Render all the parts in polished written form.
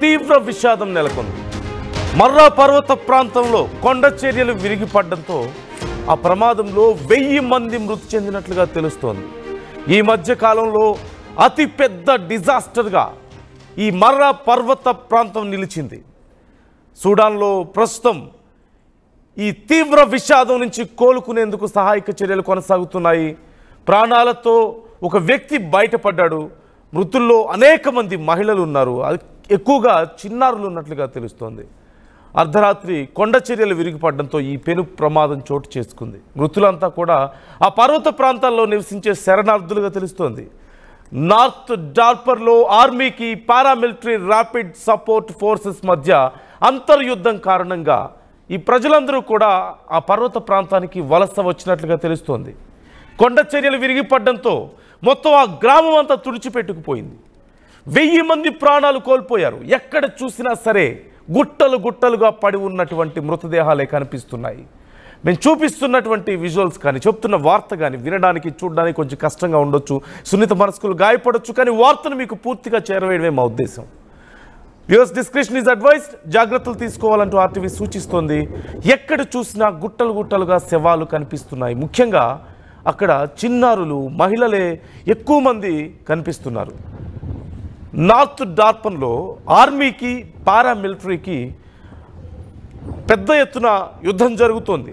తీవ్ర విషాదం నెలకొంది. మర్రా పర్వత ప్రాంతంలో కొండ చర్యలు విరిగిపడడంతో ఆ ప్రమాదంలో 1000 మంది మృతి చెందినట్లుగా తెలుస్తోంది. ఈ మధ్య కాలంలో అతి పెద్ద డిజాస్టర్గా ఈ మర్రా పర్వత ప్రాంతం నిలిచింది. సూడాన్లో ప్రస్తుతం ఈ తీవ్ర విషాదం నుంచి కోలుకునేందుకు సహాయక చర్యలు కొనసాగుతున్నాయి. ప్రాణాలతో ఒక వ్యక్తి బయటపడ్డాడు. మృతుల్లో అనేక మంది మహిళలు ఉన్నారు. ఎక్కువగా చిన్నారులు ఉన్నట్లుగా తెలుస్తోంది. అర్ధరాత్రి కొండ చర్యలు విరిగిపడడంతో ఈ పెను ప్రమాదం చోటు చేసుకుంది. మృతులంతా కూడా ఆ పర్వత ప్రాంతాల్లో నివసించే శరణార్థులుగా తెలుస్తోంది. నార్త్ డార్పర్లో ఆర్మీకి పారామిలిటరీ ర్యాపిడ్ సపోర్ట్ ఫోర్సెస్ మధ్య అంతర్యుద్ధం కారణంగా ఈ ప్రజలందరూ కూడా ఆ పర్వత ప్రాంతానికి వలస వచ్చినట్లుగా తెలుస్తోంది. కొండ చర్యలు విరిగిపడడంతో మొత్తం ఆ గ్రామం అంతా తుడిచిపెట్టుకుపోయింది. 1000 మంది ప్రాణాలు కోల్పోయారు. ఎక్కడ చూసినా సరే గుట్టలు గుట్టలుగా పడి ఉన్నటువంటి మృతదేహాలే కనిపిస్తున్నాయి. మేము చూపిస్తున్నటువంటి విజువల్స్ కానీ చెప్తున్న వార్త కానీ వినడానికి చూడడానికి కొంచెం కష్టంగా ఉండొచ్చు, సున్నిత మనస్కులు గాయపడొచ్చు, కానీ వార్తను మీకు పూర్తిగా చేరవేయడమే మా ఉద్దేశం. Viewers description is advised. జాగ్రత్తలు తీసుకోవాలంటూ ఆర్టీవీ సూచిస్తోంది. ఎక్కడ చూసినా గుట్టలు గుట్టలుగా శవాలు కనిపిస్తున్నాయి. ముఖ్యంగా అక్కడ చిన్నారులు, మహిళలే ఎక్కువ మంది కనిపిస్తున్నారు. నార్త్ డార్పన్లో ఆర్మీకి పారామిలిటరీకి పెద్ద ఎత్తున యుద్ధం జరుగుతోంది.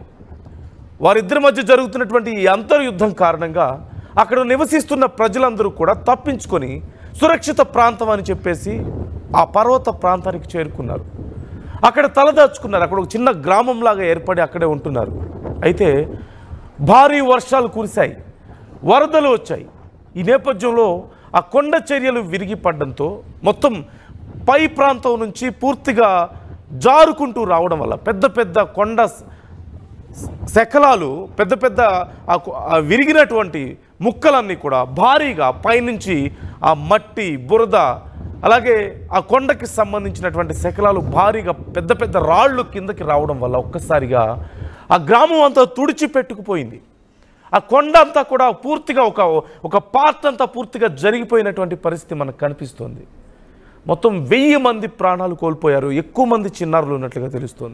వారిద్దరి మధ్య జరుగుతున్నటువంటి ఈ అంతర్యుద్ధం కారణంగా అక్కడ నివసిస్తున్న ప్రజలందరూ కూడా తప్పించుకొని సురక్షిత ప్రాంతం అని చెప్పేసి ఆ పర్వత ప్రాంతానికి చేరుకున్నారు. అక్కడ తలదాచుకున్నారు. అక్కడ ఒక చిన్న గ్రామంలాగా ఏర్పడి అక్కడే ఉంటున్నారు. అయితే భారీ వర్షాలు కురిశాయి, వరదలు వచ్చాయి. ఈ నేపథ్యంలో ఆ కొండ చర్యలు విరిగిపడడంతో మొత్తం పై ప్రాంతం నుంచి పూర్తిగా జారుకుంటూ రావడం వల్ల పెద్ద పెద్ద కొండ శకలాలు, పెద్ద పెద్ద విరిగినటువంటి ముక్కలన్నీ కూడా భారీగా పైనుంచి ఆ మట్టి, బురద, అలాగే ఆ కొండకి సంబంధించినటువంటి శకలాలు భారీగా పెద్ద పెద్ద రాళ్ళు కిందకి రావడం వల్ల ఒక్కసారిగా ఆ గ్రామం అంతా తుడిచిపెట్టుకుపోయింది. ఆ కొండ అంతా కూడా పూర్తిగా ఒక పార్ట్ అంతా పూర్తిగా జరిగిపోయినటువంటి పరిస్థితి మనకు కనిపిస్తుంది. మొత్తం 1000 మంది ప్రాణాలు కోల్పోయారు. ఎక్కువ మంది చిన్నారులు ఉన్నట్లుగా తెలుస్తోంది.